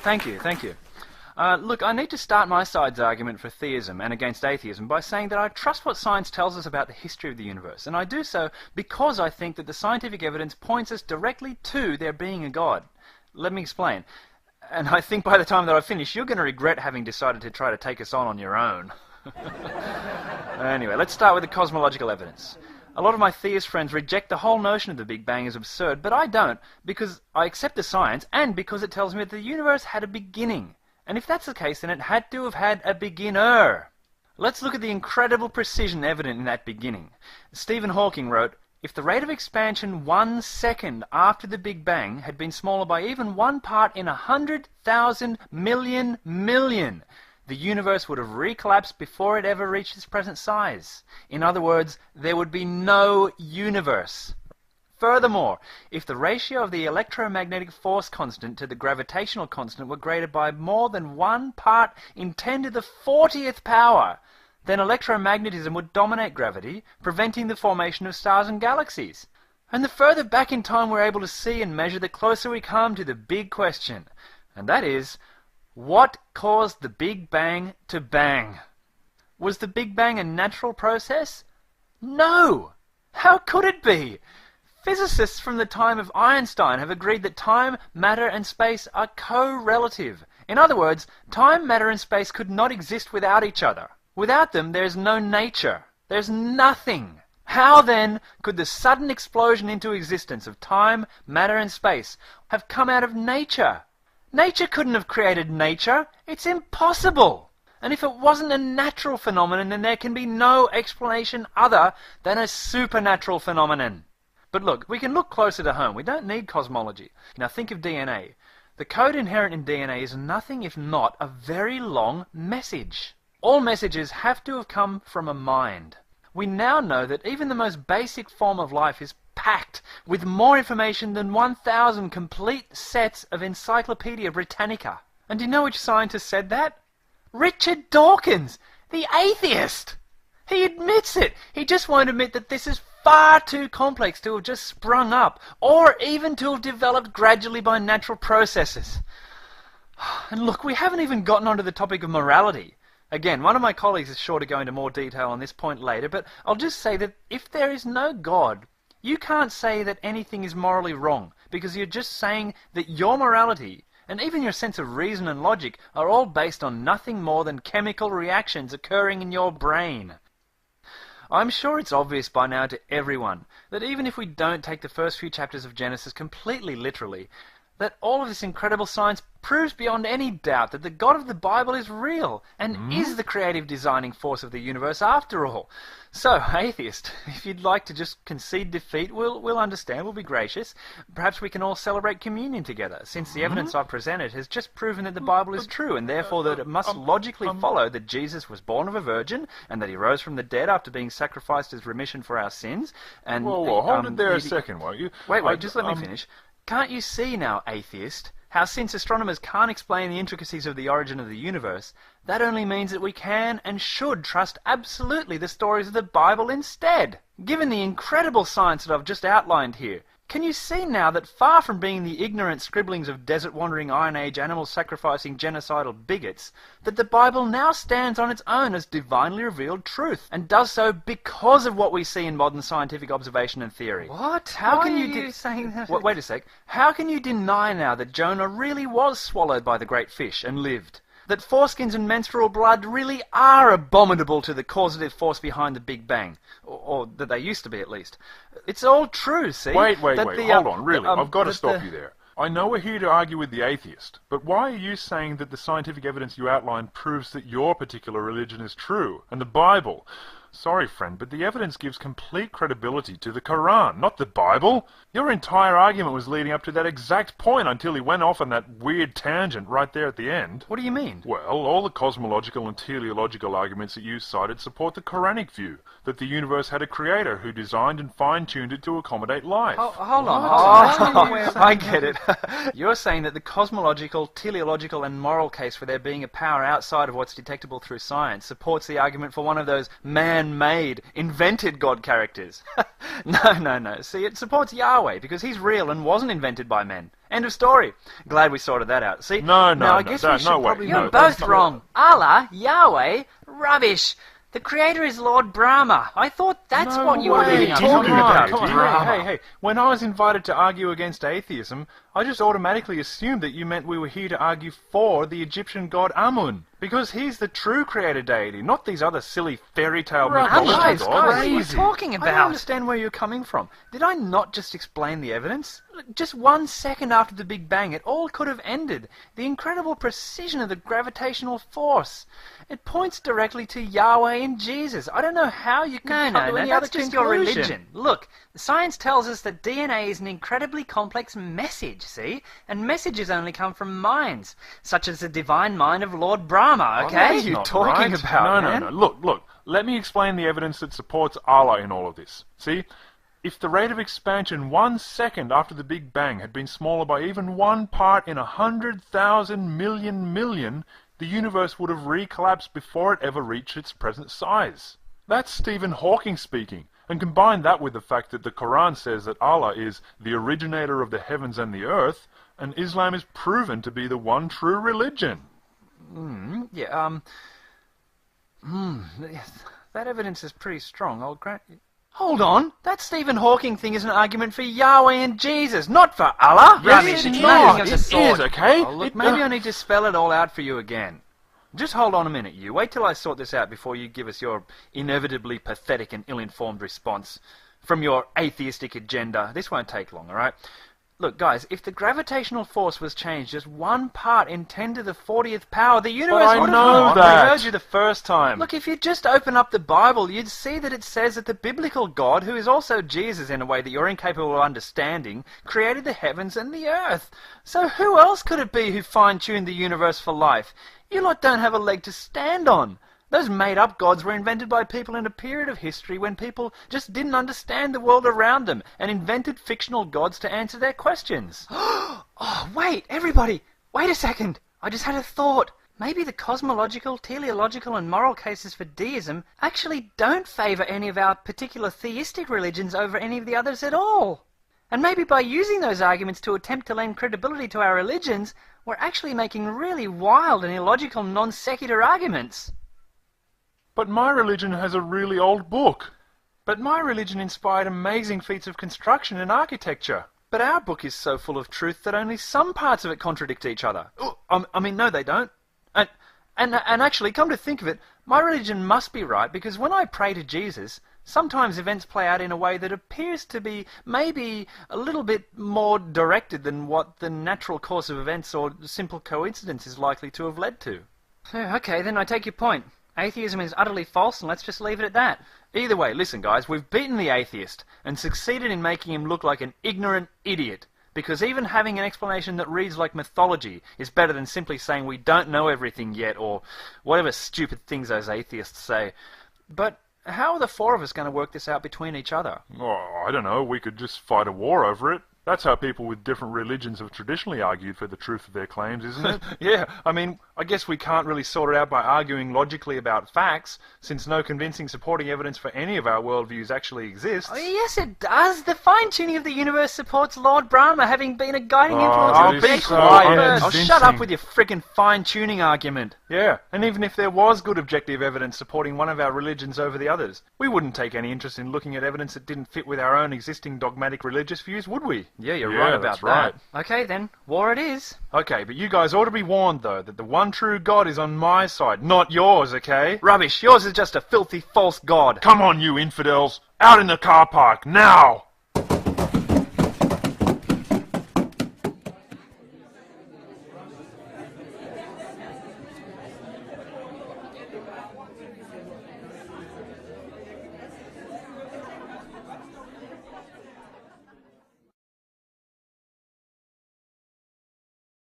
Thank you, thank you. Look, I need to start my side's argument for theism and against atheism by saying that I trust what science tells us about the history of the universe, and I do so because I think that the scientific evidence points us directly to there being a God. Let me explain. And I think by the time that I finish, you're going to regret having decided to try to take us on your own. Anyway, let's start with the cosmological evidence. A lot of my theist friends reject the whole notion of the Big Bang as absurd, but I don't, because I accept the science and because it tells me that the universe had a beginning. And if that's the case, then it had to have had a beginner. Let's look at the incredible precision evident in that beginning. Stephen Hawking wrote, "If the rate of expansion 1 second after the Big Bang had been smaller by even 1 part in 100,000 million, the universe would have recollapsed before it ever reached its present size. In other words, there would be no universe." Furthermore, if the ratio of the electromagnetic force constant to the gravitational constant were greater by more than 1 part in 10 to the 40th power, then electromagnetism would dominate gravity, preventing the formation of stars and galaxies. And the further back in time we're able to see and measure, the closer we come to the big question. And that is, what caused the Big Bang to bang? Was the Big Bang a natural process? No! How could it be? Physicists from the time of Einstein have agreed that time, matter and space are co-relative. In other words, time, matter and space could not exist without each other. Without them, there is no nature. There's nothing. How then could the sudden explosion into existence of time, matter and space have come out of nature? Nature couldn't have created nature. It's impossible. And if it wasn't a natural phenomenon, then there can be no explanation other than a supernatural phenomenon. But look, we can look closer to home. We don't need cosmology. Now think of DNA. The code inherent in DNA is nothing if not a very long message. All messages have to have come from a mind. We now know that even the most basic form of life is packed with more information than 1,000 complete sets of Encyclopedia Britannica. And do you know which scientist said that? Richard Dawkins, the atheist! He admits it. He just won't admit that this is far too complex to have just sprung up, or even to have developed gradually by natural processes. And look, we haven't even gotten onto the topic of morality. Again, one of my colleagues is sure to go into more detail on this point later, but I'll just say that if there is no God, you can't say that anything is morally wrong, because you're just saying that your morality, and even your sense of reason and logic, are all based on nothing more than chemical reactions occurring in your brain. I'm sure it's obvious by now to everyone that even if we don't take the first few chapters of Genesis completely literally, that all of this incredible science proves beyond any doubt that the God of the Bible is real and is the creative designing force of the universe after all. So, atheist, if you'd like to just concede defeat, we'll understand, we'll be gracious. Perhaps we can all celebrate communion together, since the evidence I've presented has just proven that the Bible is true, and therefore that it must logically follow that Jesus was born of a virgin, and that he rose from the dead after being sacrificed as remission for our sins, and... Whoa, hold it there a second, won't you? Wait, just let me finish. Can't you see now, atheist, how since astronomers can't explain the intricacies of the origin of the universe, that only means that we can and should trust absolutely the stories of the Bible instead? Given the incredible science that I've just outlined here, can you see now that far from being the ignorant scribblings of desert-wandering Iron Age animal-sacrificing genocidal bigots, that the Bible now stands on its own as divinely revealed truth, and does so because of what we see in modern scientific observation and theory? What? How Why can are you you saying that? Wait a sec. How can you deny now that Jonah really was swallowed by the great fish and lived? That foreskins and menstrual blood really are abominable to the causative force behind the Big Bang. Or that they used to be, at least. It's all true, see? Wait, hold on, really. I've got to stop you there. I know we're here to argue with the atheist, but why are you saying that the scientific evidence you outlined proves that your particular religion is true, and the Bible? Sorry, friend, but the evidence gives complete credibility to the Quran, not the Bible. Your entire argument was leading up to that exact point until he went off on that weird tangent right there at the end. What do you mean? Well, all the cosmological and teleological arguments that you cited support the Quranic view, that the universe had a creator who designed and fine-tuned it to accommodate life. Hold on. I get it. You're saying that the cosmological, teleological and moral case for there being a power outside of what's detectable through science supports the argument for one of those man man-made, invented God characters. No. See, it supports Yahweh because he's real and wasn't invented by men. End of story. Glad we sorted that out. See? No, I guess we should probably... You're both wrong. Allah, Yahweh, rubbish. The creator is Lord Brahma. I thought that's what you were leading up to. talking about? Come on. Hey. When I was invited to argue against atheism, I just automatically assumed that you meant we were here to argue for the Egyptian god Amun. Because he's the true creator deity, not these other silly fairy tale mythology Guys, gods. what are you talking I don't about? understand where you're coming from. Did I not just explain the evidence? Look, just 1 second after the Big Bang, it all could have ended. The incredible precision of the gravitational force. It points directly to Yahweh and Jesus. I don't know how you can come to any other that's just your conclusion. religion. Look, science tells us that DNA is an incredibly complex message, see? And messages only come from minds, such as the divine mind of Lord Brahma, What okay? are you talking about, man? No. Look. Let me explain the evidence that supports Allah in all of this. See? If the rate of expansion 1 second after the Big Bang had been smaller by even 1 part in 100,000 million, the universe would have recollapsed before it ever reached its present size. That's Stephen Hawking speaking. And combine that with the fact that the Quran says that Allah is the originator of the heavens and the earth, and Islam is proven to be the one true religion. Yes, that evidence is pretty strong, I'll grant you. Hold on, that Stephen Hawking thing is an argument for Yahweh and Jesus, not for Allah. Rubbish, it's nothing of the sort. Okay? Oh, look, maybe I need to spell it all out for you again. Just hold on a minute, you. Wait till I sort this out before you give us your inevitably pathetic and ill-informed response from your atheistic agenda. This won't take long, all right? Look, guys, if the gravitational force was changed just 1 part in 10 to the 40th power, the universe I would know have... that. I heard you the first time. Look, if you just open up the Bible, you'd see that it says that the biblical God, who is also Jesus in a way that you're incapable of understanding, created the heavens and the earth. So who else could it be who fine-tuned the universe for life? You lot don't have a leg to stand on. Those made-up gods were invented by people in a period of history when people just didn't understand the world around them and invented fictional gods to answer their questions. Oh, wait, everybody, wait a second. I just had a thought. Maybe the cosmological, teleological and moral cases for deism actually don't favour any of our particular theistic religions over any of the others at all. And maybe by using those arguments to attempt to lend credibility to our religions, we're actually making really wild and illogical non-secular arguments. But my religion has a really old book. But my religion inspired amazing feats of construction and architecture. But our book is so full of truth that only some parts of it contradict each other. I mean, no, they don't. And actually, come to think of it, my religion must be right because when I pray to Jesus, sometimes events play out in a way that appears to be maybe a little bit more directed than what the natural course of events or simple coincidence is likely to have led to. Okay, then I take your point. Atheism is utterly false, and let's just leave it at that. Either way, listen, guys, we've beaten the atheist and succeeded in making him look like an ignorant idiot. Because even having an explanation that reads like mythology is better than simply saying we don't know everything yet, or whatever stupid things those atheists say. But how are the 4 of us going to work this out between each other? Oh, I don't know, we could just fight a war over it. That's how people with different religions have traditionally argued for the truth of their claims, isn't it? Yeah, I mean, I guess we can't really sort it out by arguing logically about facts, since no convincing supporting evidence for any of our worldviews actually exists. Oh, yes, it does. The fine-tuning of the universe supports Lord Brahma having been a guiding influence that on is the so universe. Oh, shut up with your frickin' fine-tuning argument. Yeah, and even if there was good objective evidence supporting one of our religions over the others, we wouldn't take any interest in looking at evidence that didn't fit with our own existing dogmatic religious views, would we? Yeah, you're right about that's that. right. Okay, then, war it is. Okay, but you guys ought to be warned, though, that the one true God is on my side, not yours, okay? Rubbish, yours is just a filthy false god. Come on, you infidels! Out in the car park, now!